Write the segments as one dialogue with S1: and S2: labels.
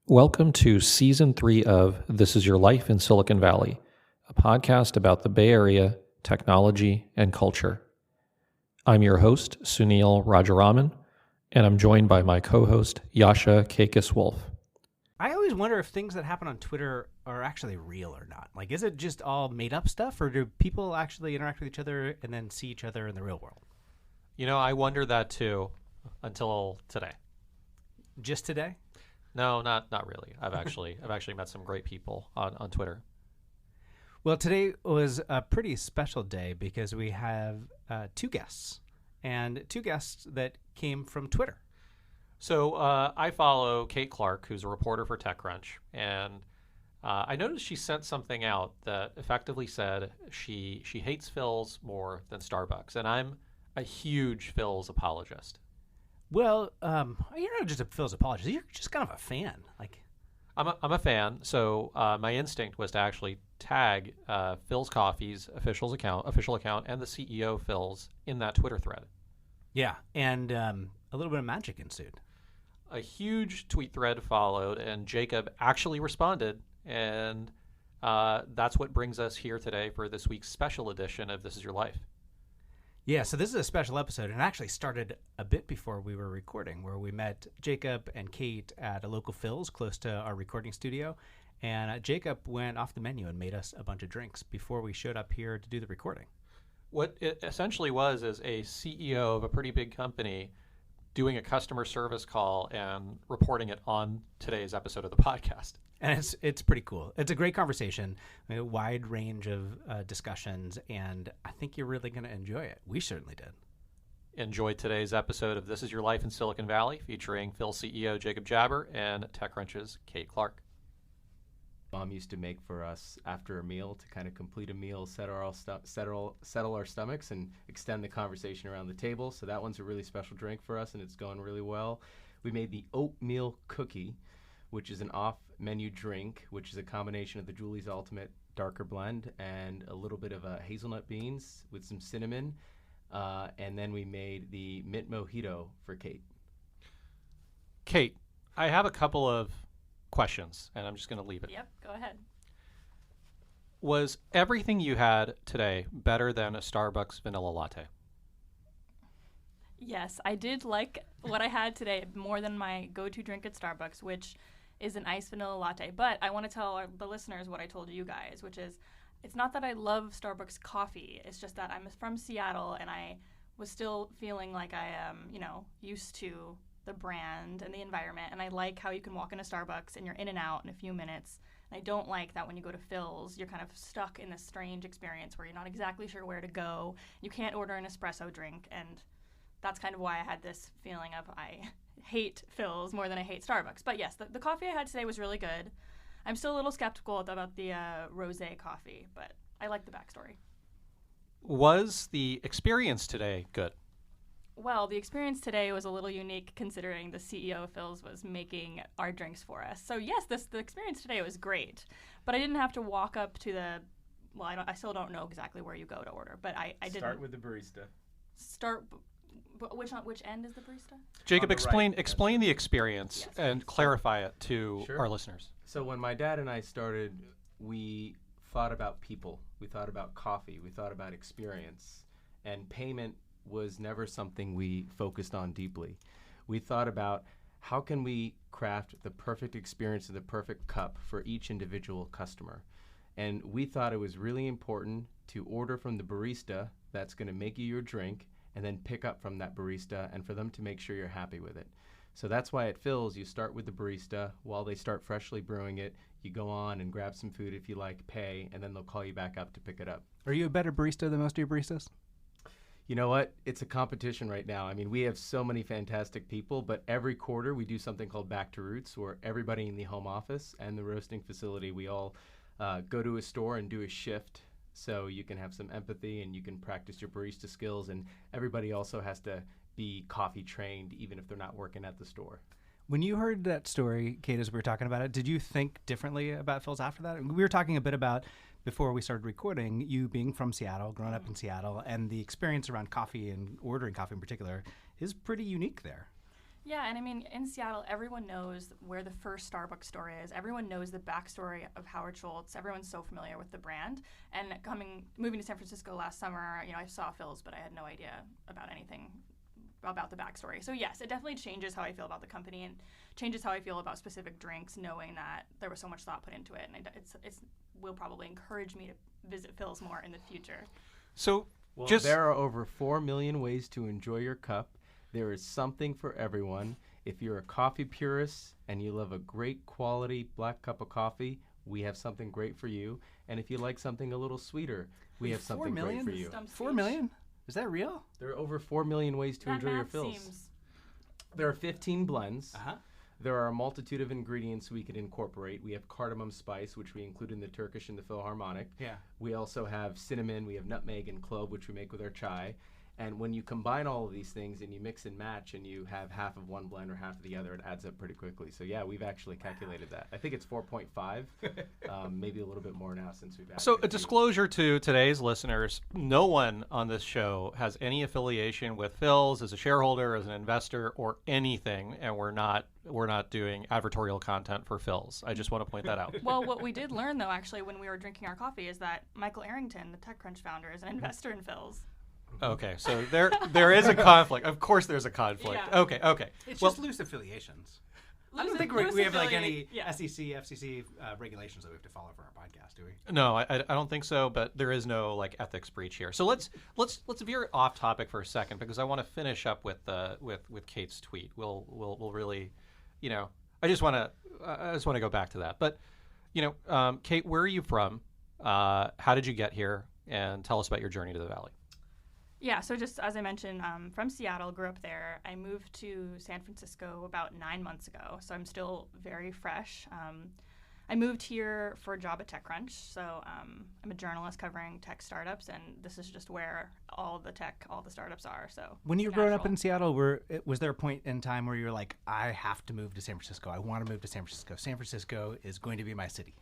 S1: Welcome to Season 3 of This Is Your Life in Silicon Valley, a podcast about the Bay Area, technology, and culture. I'm your host, Sunil Rajaraman, and I'm joined by my co-host, Jascha and Wolf.
S2: I always wonder if things that happen on Twitter are actually real or not. Like, is it just all made up stuff, or do people actually interact with each other and then see each other in the real world?
S3: You know, I wonder that too until today.
S2: Just today?
S3: No, not really. I've actually met some great people on Twitter.
S2: Well, today was a pretty special day because we have two guests that came from Twitter.
S3: So I follow Kate Clark, who's a reporter for Techcrunch, and I noticed she sent something out that effectively said she hates Philz more than Starbucks, and I'm a huge Philz apologist.
S2: Well, you're not just a Philz apologist. You're just kind of a fan. Like,
S3: I'm a fan, so my instinct was to actually tag Philz Coffee's official account, and the CEO Philz in that Twitter thread.
S2: Yeah, and a little bit of magic ensued.
S3: A huge tweet thread followed, and Jacob actually responded, and that's what brings us here today for this week's special edition of This Is Your Life.
S2: Yeah, so this is a special episode, and it actually started a bit before we were recording, where we met Jacob and Kate at a local Philz close to our recording studio, and Jacob went off the menu and made us a bunch of drinks before we showed up here to do the recording.
S3: What it essentially was is a CEO of a pretty big company doing a customer service call and reporting it on today's episode of the podcast.
S2: And it's pretty cool. It's a great conversation, a wide range of discussions, and I think you're really going to enjoy it. We certainly did.
S3: Enjoy today's episode of This Is Your Life in Silicon Valley, featuring Philz CEO Jacob Jaber and Techcrunch's Kate Clark.
S4: Mom used to make for us after a meal to kind of complete a meal, settle our stomachs, and extend the conversation around the table. So that one's a really special drink for us, and it's going really well. We made the oatmeal cookie, which is an off-menu drink, which is a combination of the Julie's Ultimate darker blend and a little bit of hazelnut beans with some cinnamon. And then we made the mint mojito for Kate.
S3: Kate, I have a couple of questions, and I'm just going to leave it.
S5: Yep, go ahead.
S3: Was everything you had today better than a Starbucks vanilla latte?
S5: Yes, I did like what I had today more than my go-to drink at Starbucks, which is an iced vanilla latte. But I want to tell the listeners what I told you guys, which is it's not that I love Starbucks coffee. It's just that I'm from Seattle, and I was still feeling like I am, used to the brand and the environment. And I like how you can walk into Starbucks and you're in and out in a few minutes. And I don't like that when you go to Philz, you're kind of stuck in this strange experience where you're not exactly sure where to go. You can't order an espresso drink, and that's kind of why I had this feeling of I hate Philz more than I hate Starbucks. But yes, the coffee I had today was really good. I'm still a little skeptical about the rosé coffee, but I like the backstory.
S3: Was the experience today good?
S5: Well, the experience today was a little unique considering the CEO of Philz was making our drinks for us. So yes, the experience today was great, but I didn't have to walk up to I still don't know exactly where you go to order, but I didn't.
S4: Start with the barista.
S5: Which end is the barista?
S3: Jacob, explain the experience
S5: Yes.
S3: and clarify it to
S4: Sure.
S3: our listeners.
S4: So when my dad and I started, we thought about people. We thought about coffee. We thought about experience. And payment was never something we focused on deeply. We thought about how can we craft the perfect experience and the perfect cup for each individual customer. And we thought it was really important to order from the barista that's going to make you your drink, and then pick up from that barista, and for them to make sure you're happy with it. So that's why at Philz, you start with the barista. While they start freshly brewing it, you go on and grab some food if you like, pay, and then they'll call you back up to pick it up.
S2: Are you a better barista than most of your baristas?
S4: You know what? It's a competition right now. I mean, we have so many fantastic people, but every quarter we do something called Back to Roots, where everybody in the home office and the roasting facility, we all go to a store and do a shift, so you can have some empathy and you can practice your barista skills, and everybody also has to be coffee trained even if they're not working at the store.
S2: When you heard that story, Kate, as we were talking about it, did you think differently about Philz after that? We were talking a bit about, before we started recording, you being from Seattle, growing up in Seattle, and the experience around coffee and ordering coffee in particular is pretty unique there.
S5: Yeah, and I mean, in Seattle, everyone knows where the first Starbucks store is. Everyone knows the backstory of Howard Schultz. Everyone's so familiar with the brand. And moving to San Francisco last summer, I saw Philz, but I had no idea about anything about the backstory. So yes, it definitely changes how I feel about the company and changes how I feel about specific drinks, knowing that there was so much thought put into it. And it will probably encourage me to visit Philz more in the future.
S3: So
S4: there are over 4 million ways to enjoy your cup. There is something for everyone. If you're a coffee purist and you love a great quality black cup of coffee, we have something great for you. And if you like something a little sweeter, we have something great for you.
S2: 4 million? Is that real?
S4: There are over 4 million ways to enjoy your Philz. There are 15 blends. There are a multitude of ingredients we could incorporate. We have cardamom spice, which we include in the Turkish and the Philharmonic.
S2: Yeah.
S4: We also have cinnamon, we have nutmeg and clove, which we make with our chai. And when you combine all of these things and you mix and match and you have half of one blend or half of the other, it adds up pretty quickly. So yeah, we've actually calculated that. I think it's 4.5, maybe a little bit more now since we've added
S3: So a disclosure to today's listeners, no one on this show has any affiliation with Philz as a shareholder, as an investor, or anything, and we're not doing advertorial content for Philz. I just want to point that out.
S5: Well, what we did learn, though, actually, when we were drinking our coffee is that Michael Arrington, the Techcrunch founder, is an investor in Philz.
S3: Okay, so there is a conflict. Of course there's a conflict.
S5: Yeah.
S3: Okay.
S2: It's just loose affiliations. I don't think we have like any
S5: yeah.
S2: SEC, FCC regulations that we have to follow for our podcast, do we?
S3: No, I don't think so, but there is no like ethics breach here. So let's veer off topic for a second because I want to finish up with Kate's tweet. We'll really, I just want to go back to that. But, Kate, where are you from? How did you get here? And tell us about your journey to the Valley.
S5: Yeah, so just as I mentioned, from Seattle, grew up there. I moved to San Francisco about 9 months ago, so I'm still very fresh. I moved here for a job at Techcrunch, so I'm a journalist covering tech startups, and this is just where all the startups are. So
S2: when you were growing up in Seattle, was there a point in time where you were like, I have to move to San Francisco. I want to move to San Francisco. San Francisco is going to be my city.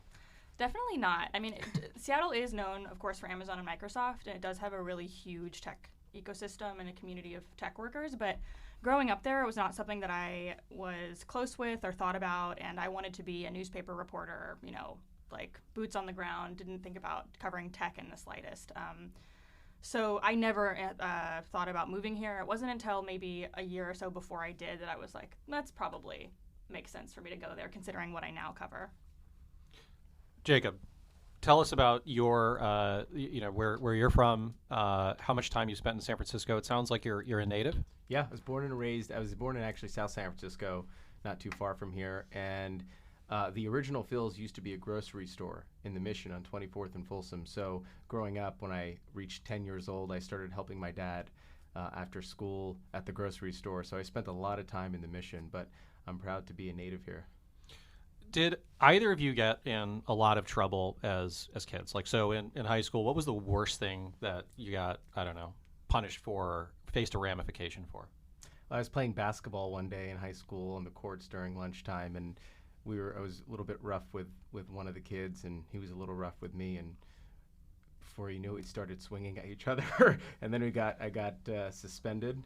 S5: Definitely not. I mean, Seattle is known, of course, for Amazon and Microsoft, and it does have a really huge tech ecosystem and a community of tech workers. But growing up there, it was not something that I was close with or thought about, and I wanted to be a newspaper reporter, like boots on the ground, didn't think about covering tech in the slightest. So I never thought about moving here. It wasn't until maybe a year or so before I did that I was like, that's probably makes sense for me to go there, considering what I now cover.
S3: Jacob, tell us about your, where you're from, how much time you spent in San Francisco. It sounds like you're a native.
S4: Yeah, I was born in actually South San Francisco, not too far from here. And the original Philz used to be a grocery store in the Mission on 24th and Folsom. So growing up, when I reached 10 years old, I started helping my dad after school at the grocery store. So I spent a lot of time in the Mission, but I'm proud to be a native here.
S3: Did either of you get in a lot of trouble as kids? Like, so in high school, what was the worst thing that you got, punished for or faced a ramification for?
S4: I was playing basketball one day in high school on the courts during lunchtime, and I was a little bit rough with one of the kids, and he was a little rough with me, and before you knew it, we started swinging at each other, and then I got suspended,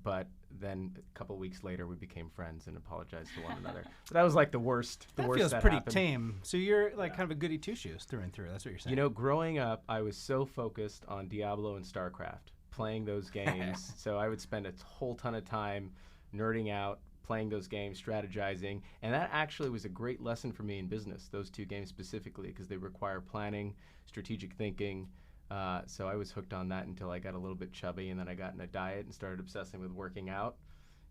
S4: but then a couple weeks later we became friends and apologized to one another. So that was like the worst.
S2: That
S4: worst
S2: feels
S4: that
S2: pretty
S4: happened.
S2: tame. So you're like kind of a goody two-shoes through and through. That's what you're saying.
S4: Growing up, I was so focused on Diablo and StarCraft, playing those games. So I would spend a whole ton of time nerding out, playing those games, strategizing, and that actually was a great lesson for me in business, those two games specifically, because they require planning, strategic thinking. So I was hooked on that until I got a little bit chubby, and then I got in a diet and started obsessing with working out,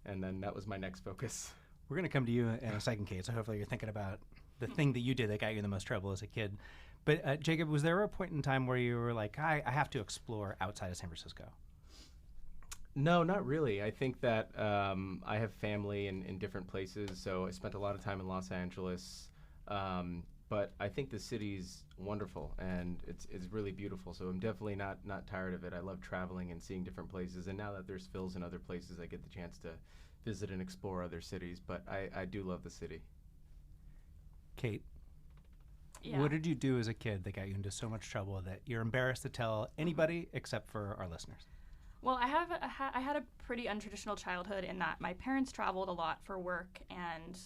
S4: and then that was my next focus.
S2: We're going to come to you in a second, Kate, so hopefully you're thinking about the thing that you did that got you in the most trouble as a kid. But Jacob, was there a point in time where you were like, I have to explore outside of San Francisco?
S4: No, not really. I think that I have family in different places, so I spent a lot of time in Los Angeles. But I think the city's wonderful, and it's really beautiful, so I'm definitely not tired of it. I love traveling and seeing different places, and now that there's Philz in other places, I get the chance to visit and explore other cities, but I do love the city.
S2: Kate,
S5: Yeah.
S2: what did you do as a kid that got you into so much trouble that you're embarrassed to tell anybody except for our listeners?
S5: Well, I had a pretty untraditional childhood in that my parents traveled a lot for work, and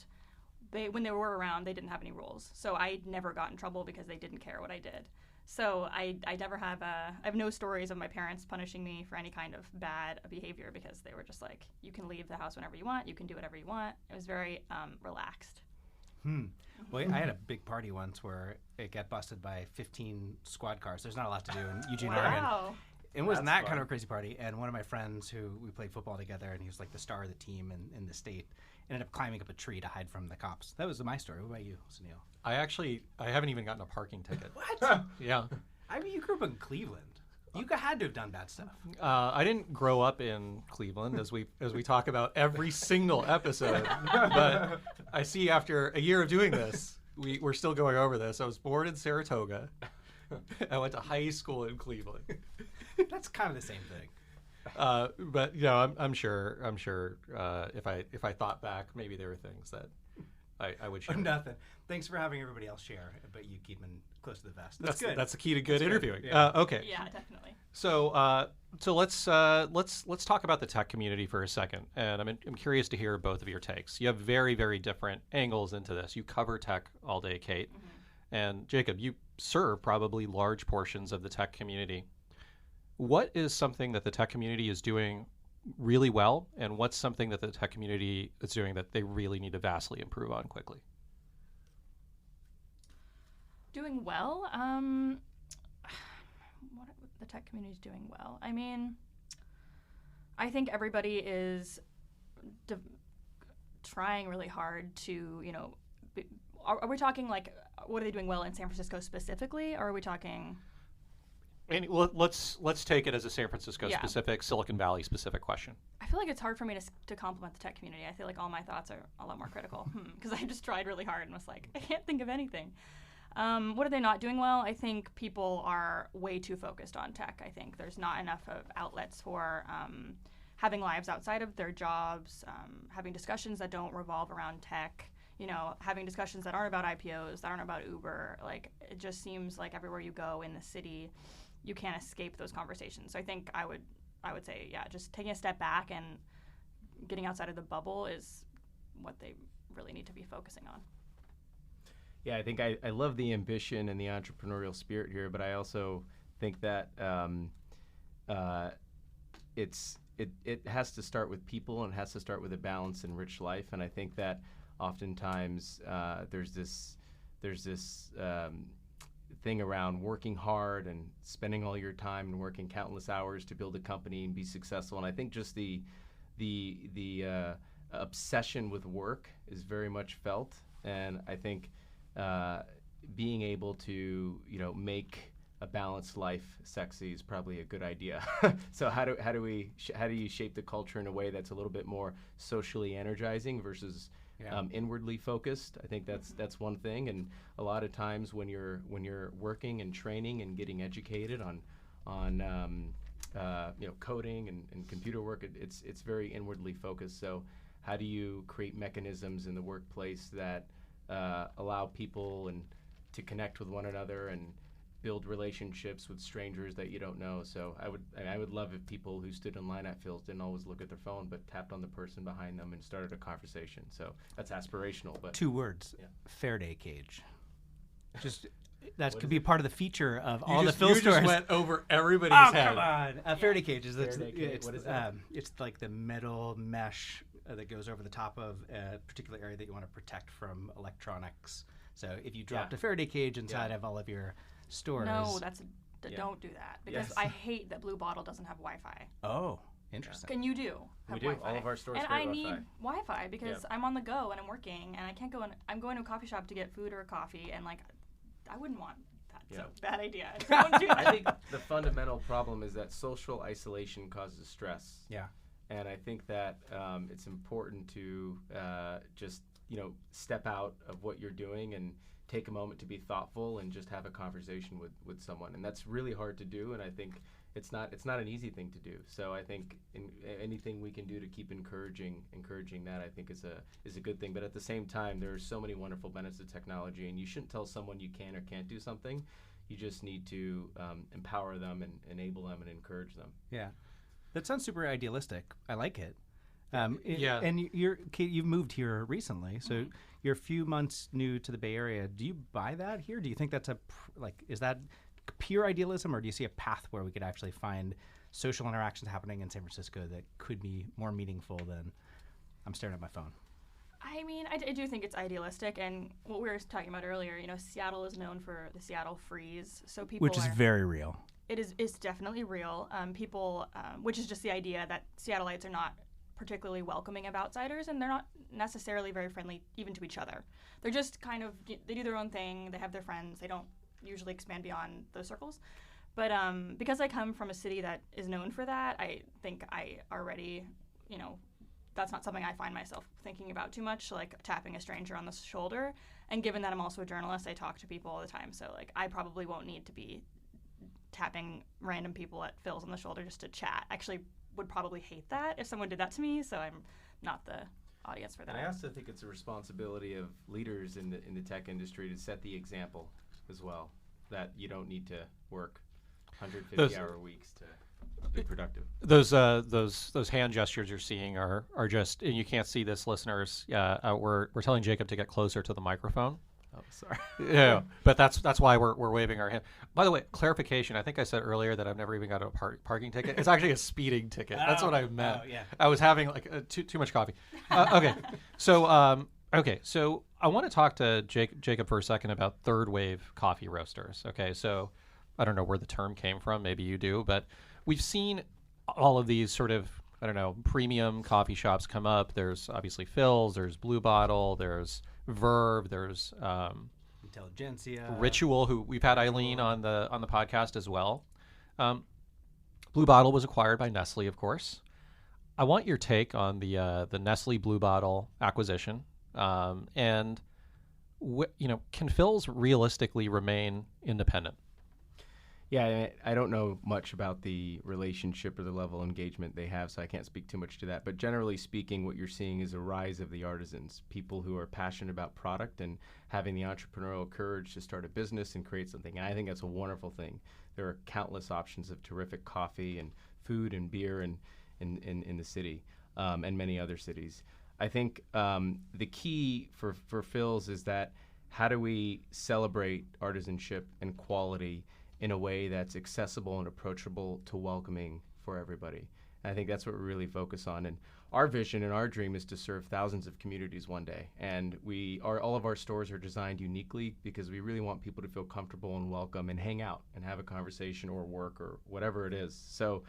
S5: when they were around, they didn't have any rules. So I never got in trouble because they didn't care what I did. So I never have I have no stories of my parents punishing me for any kind of bad behavior because they were just like, you can leave the house whenever you want, you can do whatever you want. It was very relaxed.
S2: Well, I had a big party once where it got busted by 15 squad cars. There's not a lot to do in Eugene, Oregon.
S5: Wow.
S2: It wasn't that
S4: That's
S2: kind
S4: fun.
S2: of a crazy party. And one of my friends who we played football together, and he was like the star of the team in the state, ended up climbing up a tree to hide from the cops. That was my story. What about you, Sunil?
S3: I haven't even gotten a parking ticket.
S2: What?
S3: Yeah.
S2: I mean, you grew up in Cleveland. You had to have done bad stuff.
S3: I didn't grow up in Cleveland, as we talk about every single episode. But I see after a year of doing this, we're still going over this. I was born in Saratoga. I went to high school in Cleveland.
S2: That's kind of the same thing.
S3: But you know, I'm sure if I thought back, maybe there were things that I would share.
S2: Nothing. Thanks for having everybody else share, but you keep them close to the vest. That's good.
S3: That's the key to good
S2: That's good.
S3: interviewing.
S2: Yeah.
S3: Okay.
S5: Yeah, definitely.
S3: So let's talk about the tech community for a second, and I'm curious to hear both of your takes. You have very, very different angles into this. You cover tech all day, Kate, and Jacob. You serve probably large portions of the tech community. What is something that the tech community is doing really well, and what's something that the tech community is doing that they really need to vastly improve on quickly?
S5: Doing well. What the tech community is doing well. I mean, I think everybody is trying really hard to, you know, are we talking like, what are they doing well in San Francisco specifically, or are we talking?
S3: And let's take it as a San Francisco specific, Silicon Valley specific question.
S5: I feel like it's hard for me to compliment the tech community. I feel like all my thoughts are a lot more critical because I just tried really hard and was like, I can't think of anything. What are they not doing well? I think people are way too focused on tech. I think there's not enough of outlets for having lives outside of their jobs, having discussions that don't revolve around tech, you know, having discussions that aren't about IPOs, that aren't about Uber. Like, it just seems like everywhere you go in the city, you can't escape those conversations. So I think I would say, yeah, just taking a step back and getting outside of the bubble is what they really need to be focusing on.
S4: Yeah, I think I love the ambition and the entrepreneurial spirit here, but I also think that it has to start with people and it has to start with a balanced and rich life. And I think that oftentimes there's this thing around working hard and spending all your time and working countless hours to build a company and be successful. And I think just the obsession with work is very much felt. And I think being able to, you know, make a balanced life sexy is probably a good idea. So how do you shape the culture in a way that's a little bit more socially energizing versus inwardly focused? I think that's one thing. And a lot of times when you're working and training and getting educated on you know, coding and computer work, it's very inwardly focused. So how do you create mechanisms in the workplace that allow people to connect with one another and build relationships with strangers that you don't know? So I would love if people who stood in line at Philz didn't always look at their phone, but tapped on the person behind them and started a conversation. So that's aspirational. But
S2: 2 words:
S4: Yeah.
S2: Faraday cage. Just that could be part of the feature of all the
S3: You
S2: Philz stores.
S3: just went over everybody's
S2: Oh,
S3: head.
S2: come on! A Faraday cage is
S4: Faraday cage, what is that?
S2: It's like the metal mesh that goes over the top of a particular area that you want to protect from electronics. So if you dropped a Faraday cage inside of all of your stores,
S5: No,
S4: Yeah.
S5: don't do that because
S4: Yes.
S5: I hate that Blue Bottle doesn't have Wi-Fi.
S2: oh, interesting.
S5: Can you do?
S4: We
S5: Have
S4: do.
S5: Wi-Fi?
S4: All of our stores
S5: And
S4: carry
S5: I need
S4: Wi-Fi.
S5: Wi-Fi because I'm on the go and I'm working and I can't go in. I'm going to a coffee shop to get food or a coffee and like I wouldn't want that.
S4: Yeah.
S5: So bad idea. Don't do that.
S4: I think the fundamental problem is that social isolation causes stress.
S2: Yeah.
S4: And I think that it's important to just, you know, step out of what you're doing and take a moment to be thoughtful and just have a conversation with someone. And that's really hard to do. And I think it's not an easy thing to do. So I think anything we can do to keep encouraging that, I think is a good thing. But at the same time, there are so many wonderful benefits of technology, and you shouldn't tell someone you can or can't do something. You just need to empower them and enable them and encourage them.
S2: Yeah. That sounds super idealistic. I like it.
S3: Yeah.
S2: And Kate, you've moved here recently, so you're a few months new to the Bay Area. Do you buy that here? Do you think that's is that pure idealism, or do you see a path where we could actually find social interactions happening in San Francisco that could be more meaningful than I'm staring at my phone?
S5: I mean, I do think it's idealistic, and what we were talking about earlier, Seattle is known for the Seattle freeze, so people
S2: Which is very real.
S5: It's definitely real. Which is just the idea that Seattleites are not particularly welcoming of outsiders, and they're not necessarily very friendly even to each other. They're just kind of, they do their own thing, they have their friends, they don't usually expand beyond those circles. But because I come from a city that is known for that, I think I already, that's not something I find myself thinking about too much, like tapping a stranger on the shoulder. And given that I'm also a journalist, I talk to people all the time, so I probably won't need to be tapping random people at Philz on the shoulder just to chat. Actually, would probably hate that if someone did that to me, so I'm not the audience for that.
S4: And I also think it's a responsibility of leaders in the tech industry to set the example as well, that you don't need to work 150-hour weeks to be productive.
S3: Those hand gestures you're seeing are just, and you can't see this, listeners. We're telling Jacob to get closer to the microphone.
S4: Oh, sorry.
S3: Yeah, but that's why we're waving our hand. By the way, clarification. I think I said earlier that I've never even got a parking ticket. It's actually a speeding ticket. That's what I meant.
S2: Oh, yeah.
S3: I was having too much coffee. Okay, so I want to talk to Jacob for a second about third wave coffee roasters. Okay, so I don't know where the term came from. Maybe you do, but we've seen all of these sort of, I don't know, premium coffee shops come up. There's obviously Philz, there's Blue Bottle, there's Verve, there's
S2: Intelligentsia,
S3: Ritual, who we've had Eileen on the podcast as well. Blue Bottle was acquired by Nestle, of course. I want your take on the Nestle Blue Bottle acquisition, and can Philz realistically remain independent?
S4: Yeah, I don't know much about the relationship or the level of engagement they have, so I can't speak too much to that. But generally speaking, what you're seeing is a rise of the artisans, people who are passionate about product and having the entrepreneurial courage to start a business and create something. And I think that's a wonderful thing. There are countless options of terrific coffee and food and beer in the city and many other cities. I think the key for Philz is that how do we celebrate artisanship and quality in a way that's accessible and approachable to welcoming for everybody. And I think that's what we really focus on. And our vision and our dream is to serve thousands of communities one day. And all of our stores are designed uniquely because we really want people to feel comfortable and welcome and hang out and have a conversation or work or whatever it is. So,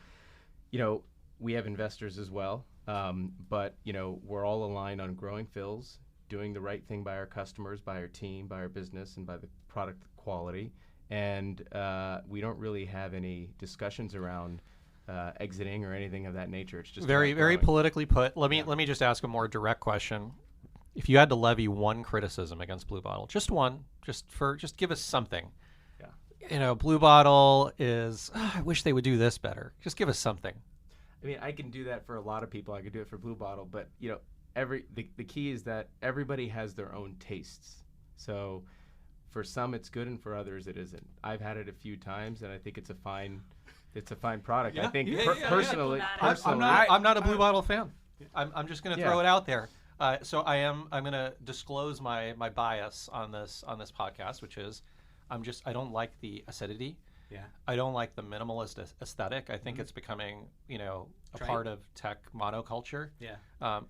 S4: we have investors as well, but we're all aligned on growing Philz, doing the right thing by our customers, by our team, by our business, and by the product quality. And we don't really have any discussions around exiting or anything of that nature. It's just
S3: very politically put. Let me just ask a more direct question. If you had to levy one criticism against Blue Bottle, just one, just give us something. Yeah. Blue Bottle is. I wish they would do this better. Just give us something.
S4: I mean, I can do that for a lot of people. I could do it for Blue Bottle, but the key is that everybody has their own tastes. So. For some, it's good, and for others, it isn't. I've had it a few times, and I think it's a fine product.
S3: Yeah,
S4: I think
S3: personally, I'm not a Blue Bottle fan. I'm just going to throw it out there. So I'm going to disclose my bias on this podcast, which is I don't like the acidity.
S2: Yeah.
S3: I don't like the minimalist aesthetic. I think it's becoming, a part of tech monoculture. Yeah.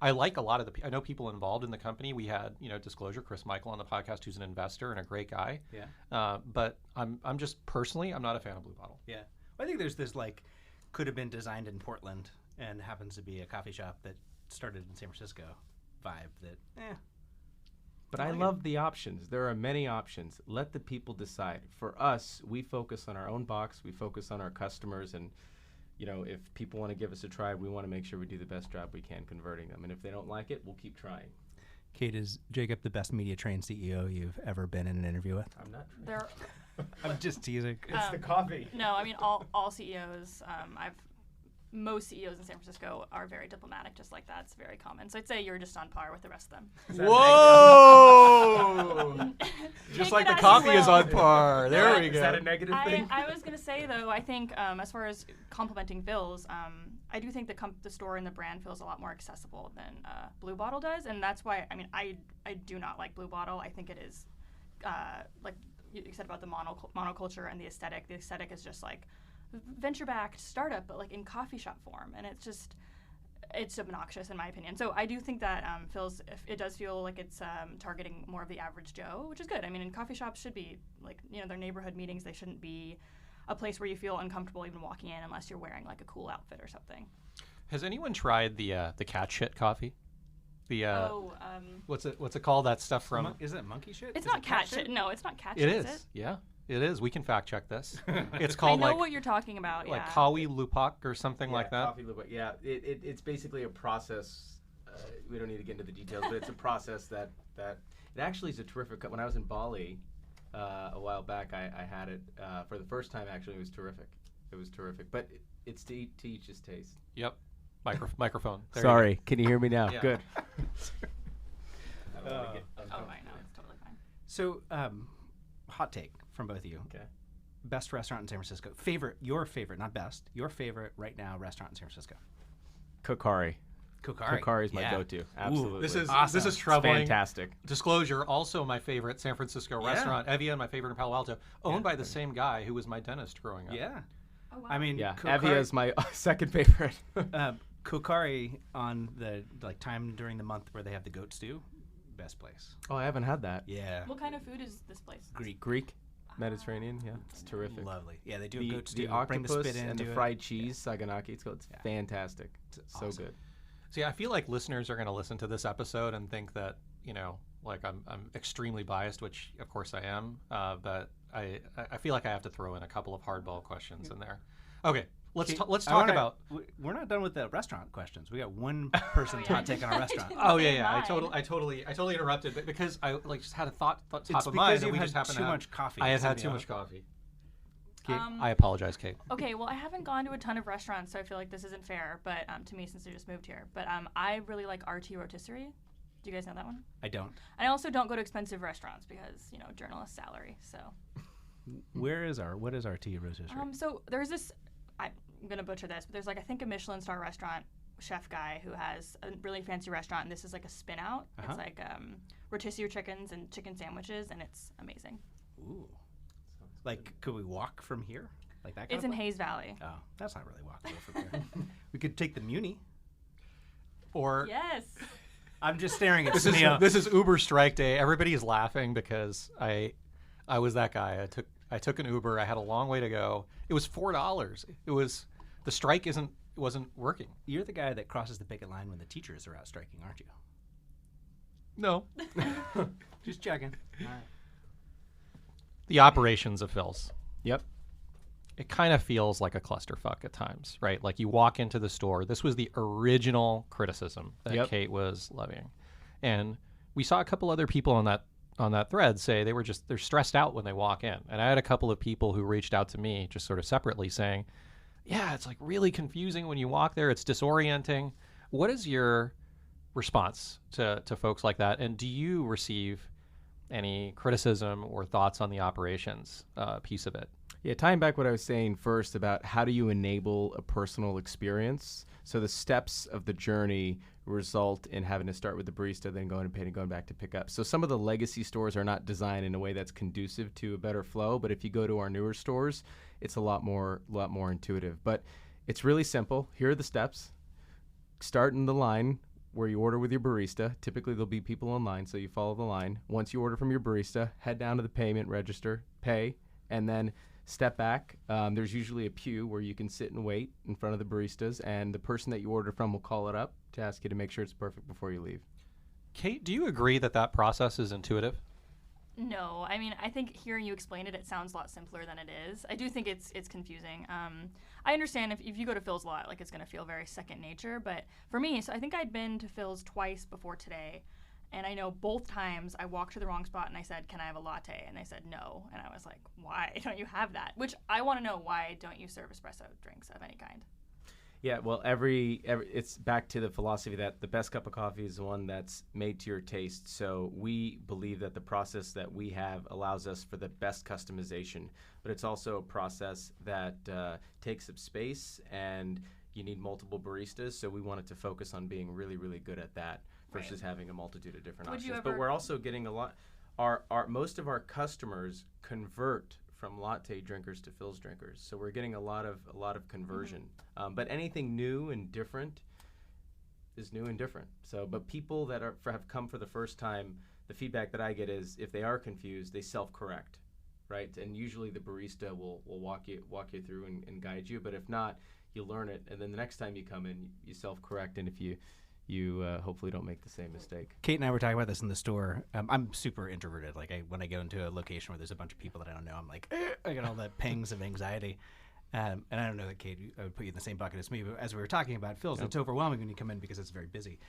S3: I like a lot of I know people involved in the company. We had, disclosure, Chris Michael on the podcast, who's an investor and a great guy. Yeah. But I'm just personally, I'm not a fan of Blue Bottle.
S2: Yeah. Well, I think there's this could have been designed in Portland and happens to be a coffee shop that started in San Francisco vibe that,
S4: But I love the options. There are many options. Let the people decide. For us, we focus on our own box. We focus on our customers. And, if people want to give us a try, we want to make sure we do the best job we can converting them. And if they don't like it, we'll keep trying.
S2: Kate, is Jacob the best media trained CEO you've ever been in an interview with?
S4: I'm not trained.
S2: I'm just teasing.
S4: It's the coffee.
S5: No, I mean, all CEOs, most CEOs in San Francisco are very diplomatic, just like that. It's very common. So I'd say you're just on par with the rest of them.
S3: Whoa! Just like the coffee is on par. There we go.
S4: Is that a negative thing?
S5: I was going to say, though, I think as far as complimenting Philz, I do think the store and the brand feels a lot more accessible than Blue Bottle does, and that's why I do not like Blue Bottle. I think it is like you said about the monoculture and the aesthetic. The aesthetic is just like venture-backed startup, but like in coffee shop form, and it's obnoxious in my opinion. So I do think that Philz, it does feel like it's targeting more of the average Joe, which is good. I mean, and coffee shops should be like, their neighborhood meetings. They shouldn't be a place where you feel uncomfortable even walking in unless you're wearing like a cool outfit or something.
S3: Has anyone tried the cat shit coffee? What's it called? That stuff from?
S2: Is it monkey shit?
S5: It's not cat shit. No, it's not cat
S3: It
S5: shit.
S3: is.
S5: Is it?
S3: Yeah, it is. We can fact check this. It's
S5: I
S3: called
S5: know what you're talking about.
S3: like
S5: Yeah.
S3: Kawi Lupak or something like that.
S4: Coffee lupa. Yeah, it's basically a process. We don't need to get into the details, but it's a process that it actually is a terrific. When I was in Bali a while back, I had it for the first time. Actually, it was terrific. It was terrific, but it's to each his taste.
S3: Yep. Microphone. There
S4: Sorry, can you hear me now?
S3: Yeah.
S4: Good.
S5: I know. It's totally fine.
S2: So, hot take from both of you.
S4: Okay.
S2: Best restaurant in San Francisco. Your favorite, not best. Your favorite right now restaurant in San Francisco.
S4: Kokari.
S2: Kokari.
S4: Kokari is my go-to. Absolutely.
S3: This is
S2: Awesome.
S3: this is troubling.
S4: fantastic.
S3: Disclosure, also my favorite San Francisco restaurant, Evian, my favorite in Palo Alto, owned by the same guy who was my dentist growing up.
S2: Yeah.
S5: Oh, wow.
S2: I mean,
S4: Yeah,
S2: Kokari,
S4: Evia is my second favorite.
S2: Kokari on the time during the month where they have the goat stew, best place.
S4: Oh, I haven't had that.
S2: Yeah.
S5: What kind of food is this place?
S4: Greek, Mediterranean. Yeah, it's terrific.
S2: Lovely. Yeah, they do a
S4: The,
S2: goat stew.
S4: the
S2: bring the
S4: octopus
S2: spit in
S4: and the
S2: do it.
S4: fried cheese, saganaki. It's fantastic. It's so
S2: awesome.
S4: good.
S3: See, I feel like listeners are going to listen to this episode and think that, like I'm extremely biased, which of course I am, but I feel like I have to throw in a couple of hardball questions in there. Okay, let's talk about.
S2: We're not done with the restaurant questions. We got one person's hot take on a restaurant.
S3: Oh yeah,
S5: Mine.
S3: I totally interrupted, but because I just had a thought top
S2: It's
S3: of
S2: because
S3: mind, and
S2: you've
S3: we
S2: had
S3: just happened
S2: too
S3: to have,
S2: much coffee.
S3: I have had
S2: to
S3: too
S2: be
S3: much
S2: honest.
S3: coffee.
S5: Um,
S3: I apologize, Kate.
S5: Okay, well, I haven't gone to a ton of restaurants, so I feel like this isn't fair, but to me, since I just moved here. But I really like RT Rotisserie. Do you guys know that one?
S2: I don't.
S5: I also don't go to expensive restaurants because, journalist salary, so.
S2: What is RT Rotisserie?
S5: So there's this, I'm going to butcher this, but there's I think a Michelin star restaurant chef guy who has a really fancy restaurant, and this is like a spin out. It's like rotisserie chickens and chicken sandwiches, and it's amazing.
S2: Ooh. Could we walk from here? Like that kind
S5: It's
S2: of
S5: in
S2: place?
S5: Hayes Valley.
S2: Oh, that's not really walkable from here. We could take the Muni.
S3: Or
S5: Yes.
S2: I'm just staring at
S3: this is Uber strike day. Everybody is laughing because I was that guy. I took an Uber. I had a long way to go. It was $4. It was the strike wasn't working.
S2: You're the guy that crosses the picket line when the teachers are out striking, aren't you?
S3: No.
S2: Just checking. All right.
S3: The operations of Philz.
S4: Yep.
S3: It kind of feels like a clusterfuck at times, right? Like you walk into the store. This was the original criticism that Kate was levying, and we saw a couple other people on that thread say they're stressed out when they walk in. And I had a couple of people who reached out to me just sort of separately saying, "Yeah, it's like really confusing when you walk there. It's disorienting." What is your response to folks like that? And do you receive any criticism or thoughts on the operations piece of it?
S4: Yeah, tying back what I was saying first about how do you enable a personal experience. So the steps of the journey result in having to start with the barista, then going to pay and going back to pick up. So some of the legacy stores are not designed in a way that's conducive to a better flow. But if you go to our newer stores, it's a lot more intuitive. But it's really simple. Here are the steps. Start in the line where you order with your barista. Typically, there'll be people in line, so you follow the line. Once you order from your barista, head down to the payment register, pay, and then step back. There's usually a pew where you can sit and wait in front of the baristas, and the person that you order from will call it up to ask you to make sure it's perfect before you leave.
S3: Kate, do you agree that process is intuitive?
S5: No, I mean, I think hearing you explain it, it sounds a lot simpler than it is. I do think it's confusing. I understand if you go to Philz a lot, it's going to feel very second nature. But for me, so I think I'd been to Philz twice before today. And I know both times I walked to the wrong spot and I said, "Can I have a latte?" And they said no. And I was like, "Why don't you have that?" Which I want to know, why don't you serve espresso drinks of any kind?
S4: Yeah, well, every it's back to the philosophy that the best cup of coffee is the one that's made to your taste. So we believe that the process that we have allows us for the best customization, but it's also a process that takes up space, and you need multiple baristas. So we wanted to focus on being really, really good at that versus having a multitude of different options. But we're also getting a lot. Most of our customers convert from latte drinkers to Philz drinkers, so we're getting a lot of conversion. But anything new and different is new and different. So, but people that have come for the first time, the feedback that I get is if they are confused, they self-correct, right? And usually the barista will walk you through and guide you. But if not, you learn it, and then the next time you come in, you self-correct. And if you hopefully don't make the same mistake.
S2: Kate and I were talking about this in the store. I'm super introverted. Like when I go into a location where there's a bunch of people that I don't know, I'm like, I get all the pangs of anxiety. And I don't know that, Kate, I would put you in the same bucket as me. But as we were talking about Philz, it's overwhelming when you come in because it's very busy.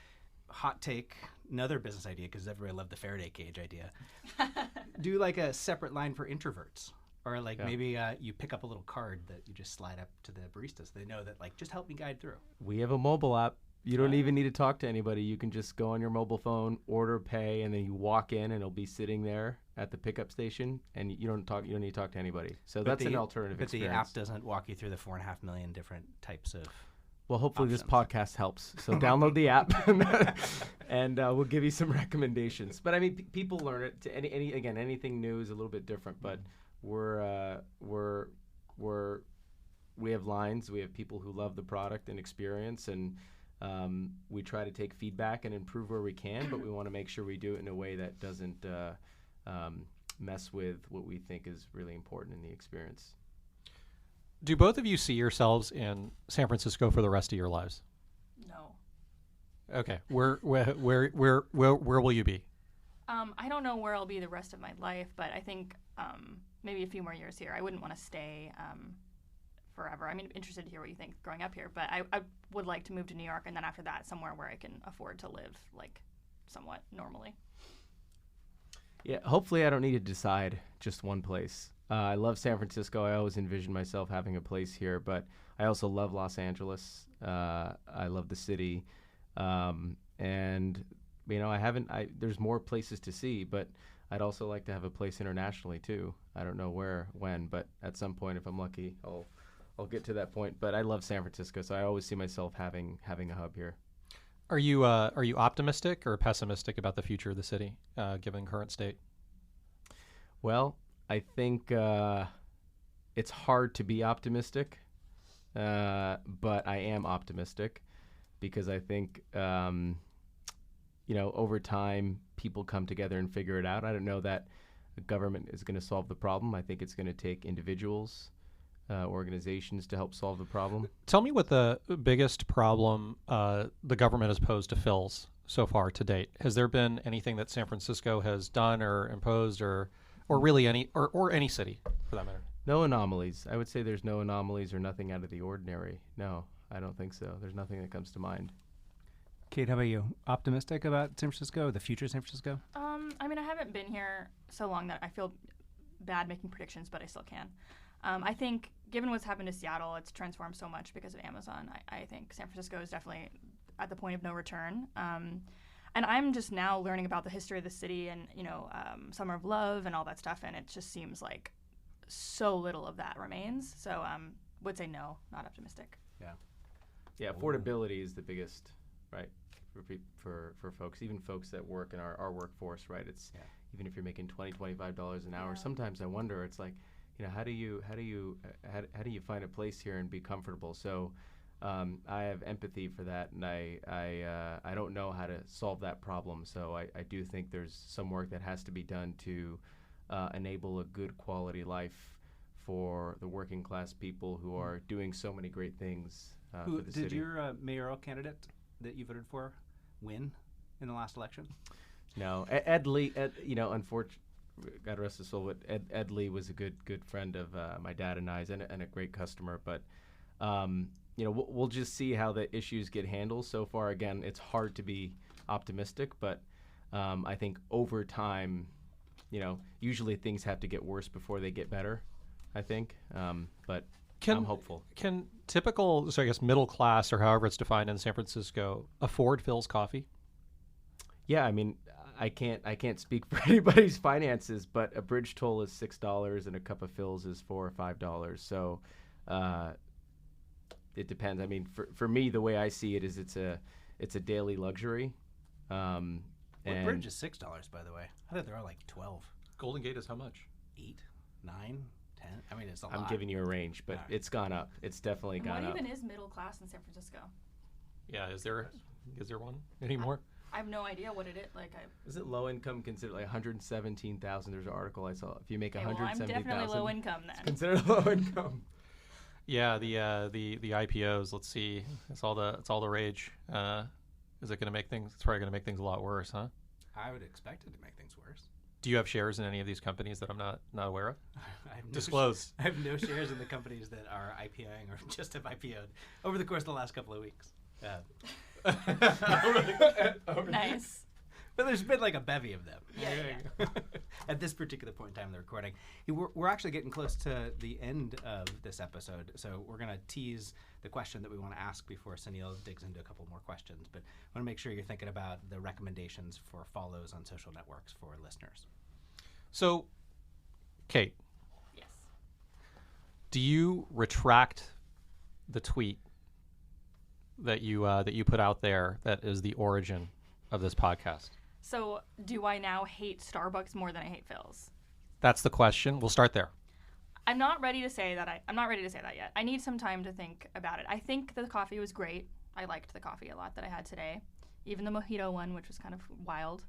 S2: Hot take, another business idea, because everybody loved the Faraday cage idea. Do like a separate line for introverts. Or like maybe you pick up a little card that you just slide up to the baristas. They know that, like, just help me guide through.
S4: We have a mobile app. You don't even need to talk to anybody. You can just go on your mobile phone, order, pay, and then you walk in, and it'll be sitting there at the pickup station, and you don't need to talk to anybody. So that's an alternative experience.
S2: But the app doesn't walk you through the 4.5 million different types of.
S4: Well, hopefully this podcast helps. So download the app, and we'll give you some recommendations. But I mean, people learn it. Anything new is a little bit different. But we have lines. We have people who love the product and experience, and we try to take feedback and improve where we can, but we want to make sure we do it in a way that doesn't mess with what we think is really important in the experience.
S3: Do both of you see yourselves in San Francisco for the rest of your lives?
S5: No.
S3: Okay. Where will you be?
S5: I don't know where I'll be the rest of my life, but I think maybe a few more years here. I wouldn't want to stay forever. I'm interested to hear what you think growing up here, but I would like to move to New York, and then after that, somewhere where I can afford to live like somewhat normally.
S4: Yeah, hopefully I don't need to decide just one place. I love San Francisco. I always envisioned myself having a place here, but I also love Los Angeles. I love the city, and there's more places to see, but I'd also like to have a place internationally too. I don't know where, when, but at some point, if I'm lucky, I'll get to that point. But I love San Francisco, so I always see myself having a hub here.
S3: Are you optimistic or pessimistic about the future of the city, given current state?
S4: Well, I think it's hard to be optimistic, but I am optimistic because I think over time people come together and figure it out. I don't know that the government is going to solve the problem. I think it's going to take individuals, organizations to help solve the problem.
S3: Tell me what the biggest problem the government has posed to Philz so far to date. Has there been anything that San Francisco has done or imposed or really any city for that matter?
S4: No anomalies. I would say there's no anomalies or nothing out of the ordinary. No, I don't think so. There's nothing that comes to mind.
S2: Kate, how about you? Optimistic about San Francisco, the future of San Francisco?
S5: I mean, I haven't been here so long that I feel bad making predictions, but I still can. I think, given what's happened to Seattle, it's transformed so much because of Amazon. I think San Francisco is definitely at the point of no return. And I'm just now learning about the history of the city and, Summer of Love and all that stuff, and it just seems like so little of that remains. So would say no, not optimistic.
S4: Yeah, affordability is the biggest, right, for folks, even folks that work in our workforce, right? It's even if you're making $20-$25 an hour, sometimes I wonder, it's like, how do you find a place here and be comfortable? So I have empathy for that, and I don't know how to solve that problem. So I do think there's some work that has to be done to enable a good quality life for the working class people who are doing so many great things for the city.
S2: Did your mayoral candidate that you voted for win in the last election?
S4: No, Ed Lee. Unfortunately, God rest his soul, but Ed Lee was a good friend of my dad and I's, and a great customer. But we'll just see how the issues get handled. So far, again, it's hard to be optimistic, but I think over time, usually things have to get worse before they get better. I think, but I'm hopeful.
S3: Can typical, so I guess middle class or however it's defined in San Francisco, afford Philz Coffee?
S4: Yeah, I mean, I can't speak for anybody's finances, but a bridge toll is $6 and a cup of Philz is $4 or $5. So, it depends. I mean, for me, the way I see it is it's a daily luxury.
S2: Bridge is $6, by the way. I thought they were like 12.
S3: Golden Gate is how much?
S2: 8, 9, 10. I mean, it's a lot.
S4: I'm giving you a range, but it's gone up. It's definitely gone up.
S5: What even is middle class in San Francisco?
S3: Yeah, is there one anymore?
S5: I have no idea what it is.
S4: Is it low income considered like 117,000? There's an article I saw. If you make
S5: Okay, well, I'm
S4: 170,000,
S5: definitely low income then.
S4: considered low income.
S3: Yeah, the IPOs. Let's see. It's all the rage. Is it going to make things? It's probably going to make things a lot worse, huh?
S2: I would expect it to make things worse.
S3: Do you have shares in any of these companies that I'm not aware of?
S2: I have
S3: Disclose.
S2: I have no shares in the companies that are IPOing or just have IPO'd over the course of the last couple of weeks.
S5: Nice.
S2: But there's been like a bevy of them.
S5: Yeah.
S2: At this particular point in time in the recording. We're actually getting close to the end of this episode, so we're going to tease the question that we want to ask before Sunil digs into a couple more questions. But I want to make sure you're thinking about the recommendations for follows on social networks for listeners.
S3: So, Kate.
S5: Yes.
S3: Do you retract the tweet that you put out there that is the origin of this podcast?
S5: So, do I now hate Starbucks more than I hate Philz?
S3: That's the question. We'll start there.
S5: I'm not ready to say that. I'm not ready to say that yet. I need some time to think about it. I think the coffee was great. I liked the coffee a lot that I had today, even the mojito one, which was kind of wild.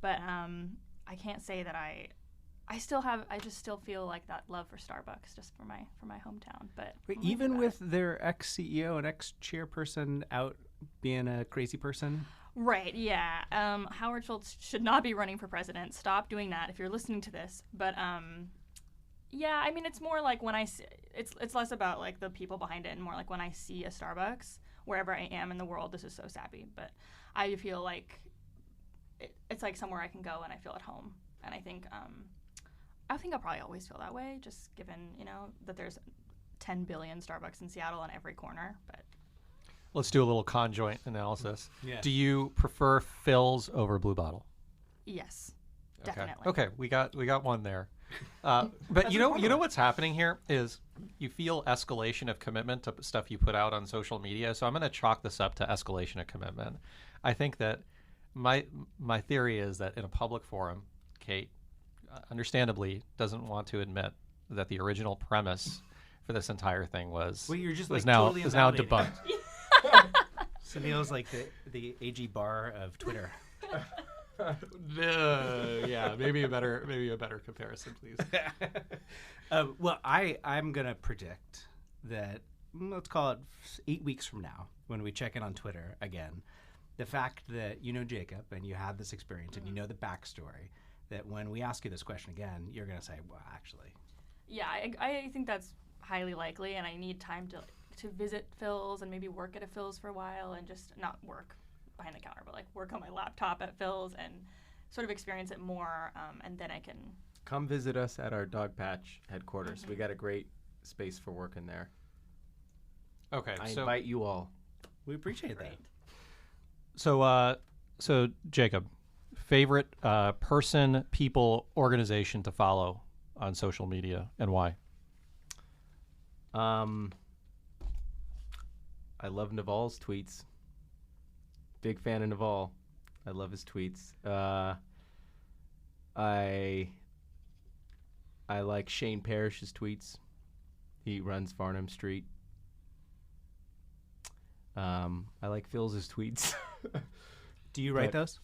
S5: But I can't say that I just still feel like that love for Starbucks just for my hometown. But
S2: even with their ex-CEO and ex-chairperson out being a crazy person.
S5: Right, yeah. Howard Schultz should not be running for president. Stop doing that if you're listening to this. But yeah, I mean, it's more like when I see, it's less about like the people behind it and more like when I see a Starbucks wherever I am in the world. This is so sappy, but I feel like it's like somewhere I can go and I feel at home. And I think I'll probably always feel that way, just given that there's 10 billion Starbucks in Seattle on every corner. But
S3: let's do a little conjoint analysis.
S2: Yeah.
S3: Do you prefer Philz over Blue Bottle?
S5: yes,
S3: Okay.
S5: definitely.
S3: Okay, we got one there. But you know what's happening here is you feel escalation of commitment to stuff you put out on social media. So I'm going to chalk this up to escalation of commitment. I think that my theory is that in a public forum, Kate, understandably, doesn't want to admit that the original premise for this entire thing was now
S2: invalidating.
S3: debunked.
S2: Sunil's like the AG Barr of Twitter.
S3: Yeah, maybe a better comparison, please.
S2: Well, I'm gonna predict that let's call it 8 weeks from now when we check in on Twitter again, the fact that you know Jacob and you had this experience and you know the backstory, that when we ask you this question again, you're gonna say, well, actually.
S5: Yeah, I think that's highly likely, and I need time to visit Philz and maybe work at a Philz for a while and just not work behind the counter, but like work on my laptop at Philz and sort of experience it more, and then I can
S4: Come visit us at our Dog Patch headquarters. Mm-hmm. We got a great space for working there.
S3: Okay,
S4: I invite you all.
S2: We appreciate that.
S3: So Jacob, favorite person, people, organization to follow on social media and why?
S4: I love Naval's tweets. Big fan of Naval. I love his tweets. I like Shane Parrish's tweets. He runs Farnham Street. I like Phil's tweets.
S2: Do you write those?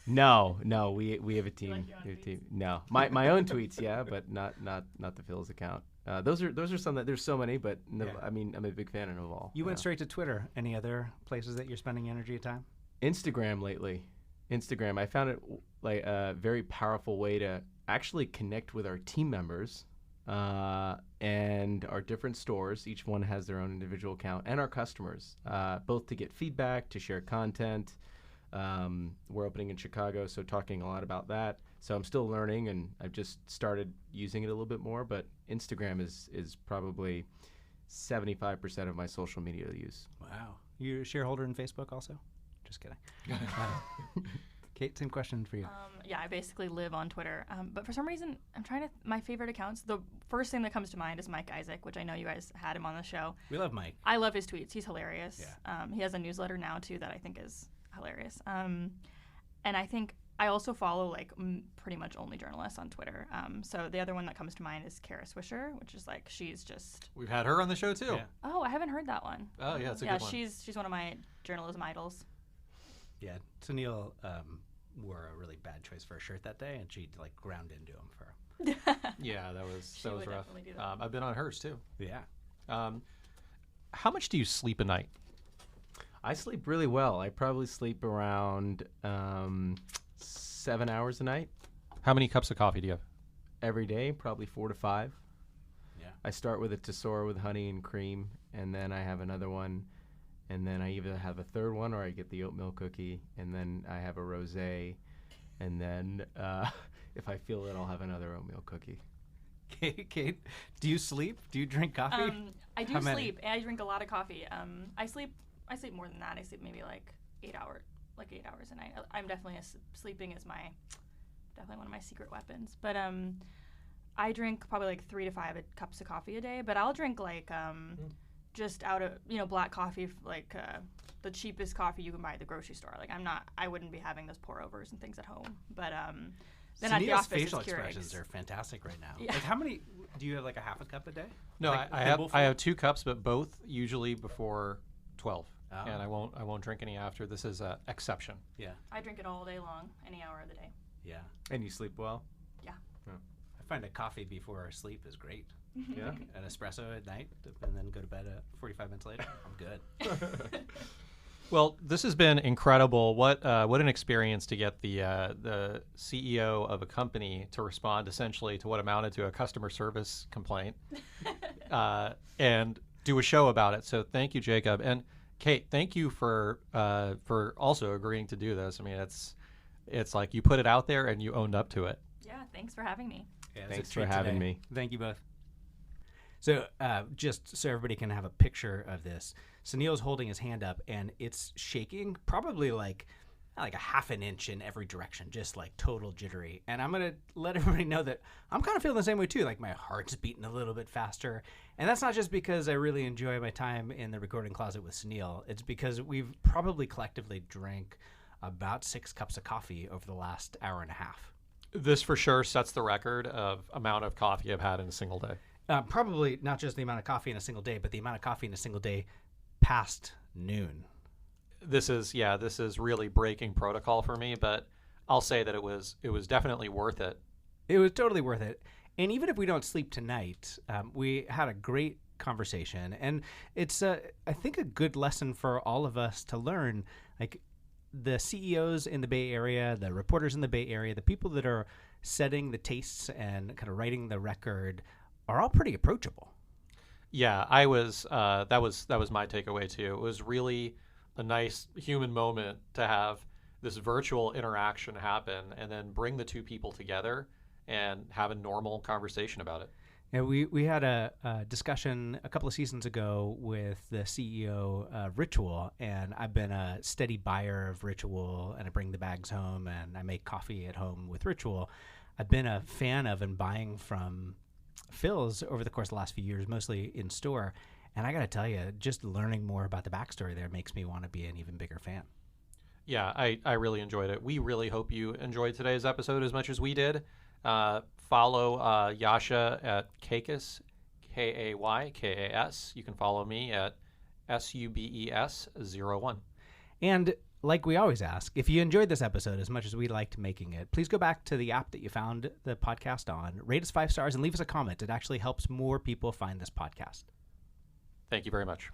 S4: No, we have a team. No, my own tweets, yeah, but not the Phil's account. Those are some that there's so many, but I mean, I'm a big fan of Naval.
S2: You went straight to Twitter. Any other places that you're spending energy and time?
S4: Instagram lately. Instagram. I found it like a very powerful way to actually connect with our team members and our different stores. Each one has their own individual account, and our customers, both to get feedback, to share content. We're opening in Chicago, so talking a lot about that. So I'm still learning, and I've just started using it a little bit more, but Instagram is probably 75% of my social media use.
S2: Wow. You a shareholder in Facebook also? Just kidding. Kate, same question for you.
S5: Yeah, I basically live on Twitter. But for some reason, I'm trying to, my favorite accounts, the first thing that comes to mind is Mike Isaac, which I know you guys had him on the show.
S2: We love Mike.
S5: I love his tweets. He's hilarious.
S2: Yeah.
S5: He has a newsletter now, too, that I think is hilarious. And I think I also follow, like, pretty much only journalists on Twitter. So the other one that comes to mind is Kara Swisher, which is, like, she's just...
S3: We've had her on the show, too.
S2: Yeah.
S5: Oh, I haven't heard that one.
S3: Oh, yeah, it's a good one.
S5: Yeah, she's one of my journalism idols.
S2: Yeah, Sunil wore a really bad choice for a shirt that day, and she like ground into him for.
S3: Yeah, that was rough.
S5: definitely do that.
S3: I've been on hers too.
S2: Yeah.
S3: How much do you sleep a night?
S4: I sleep really well. I probably sleep around 7 hours a night.
S3: How many cups of coffee do you have?
S4: Every day, probably 4 to 5.
S2: Yeah.
S4: I start with a Tesoro with honey and cream, and then I have another one, and then I either have a third one or I get the oatmeal cookie, and then I have a rosé, and then if I feel it, I'll have another oatmeal cookie.
S2: Kate, do you sleep? Do you drink coffee?
S5: I do
S2: How many?
S5: sleep, and I drink a lot of coffee. I sleep more than that. I sleep maybe like 8 hours a night. I'm definitely sleeping is definitely one of my secret weapons. But I drink probably like 3 to 5 cups of coffee a day. But I'll drink like just out of black coffee, like the cheapest coffee you can buy at the grocery store. Like I wouldn't be having those pour overs and things at home. But then at the
S2: Sunil's
S5: office,
S2: facial
S5: it's Keurigs.
S2: expressions are fantastic right now.
S5: Yeah.
S2: Like, how many do you have? Like a half a cup a day?
S3: No,
S2: Like
S3: I
S2: table full?
S3: have 2 cups, but both usually before 12,
S2: Oh.
S3: and I won't drink any after. This is an exception.
S2: Yeah.
S5: I drink it all day long, any hour of the day.
S2: Yeah.
S4: And you sleep well?
S2: I find a coffee before sleep is great.
S4: Yeah.
S2: An espresso at night, and then go to bed 45 minutes later. I'm good.
S3: Well, this has been incredible. What an experience to get the CEO of a company to respond essentially to what amounted to a customer service complaint, and do a show about it. So thank you, Jacob, and Kate. Thank you for also agreeing to do this. I mean, it's like you put it out there and you owned up to it.
S5: Yeah, thanks for having me.
S2: Yeah, it's a
S4: Thanks for
S2: treat
S4: having
S2: today.
S4: me.
S2: Thank you both. So just so everybody can have a picture of this, Sunil's holding his hand up, and it's shaking probably like a half an inch in every direction, just like total jittery. And I'm going to let everybody know that I'm kind of feeling the same way too. Like my heart's beating a little bit faster. And that's not just because I really enjoy my time in the recording closet with Sunil. It's because we've probably collectively drank about 6 cups of coffee over the last hour and a half.
S3: This for sure sets the record of amount of coffee I've had in a single day.
S2: Probably not just the amount of coffee in a single day, but the amount of coffee in a single day past noon.
S3: This is really breaking protocol for me, but I'll say that it was definitely worth it.
S2: It was totally worth it. And even if we don't sleep tonight, we had a great conversation, and it's I think a good lesson for all of us to learn. Like the CEOs in the Bay Area, the reporters in the Bay Area, the people that are setting the tastes and kind of writing the record are all pretty approachable.
S3: Yeah, I was. That was my takeaway too. It was really a nice human moment to have this virtual interaction happen, and then bring the two people together and have a normal conversation about it.
S2: Yeah, we had a discussion a couple of seasons ago with the CEO of Ritual, and I've been a steady buyer of Ritual, and I bring the bags home, and I make coffee at home with Ritual. I've been a fan of and buying from Philz over the course of the last few years, mostly in store. And I got to tell you, just learning more about the backstory there makes me want to be an even bigger fan.
S3: Yeah, I really enjoyed it. We really hope you enjoyed today's episode as much as we did. Follow Jascha at Kakis, Kaykas. You can follow me at SUBES01.
S2: And like we always ask, if you enjoyed this episode as much as we liked making it, please go back to the app that you found the podcast on, rate us 5 stars, and leave us a comment. It actually helps more people find this podcast.
S3: Thank you very much.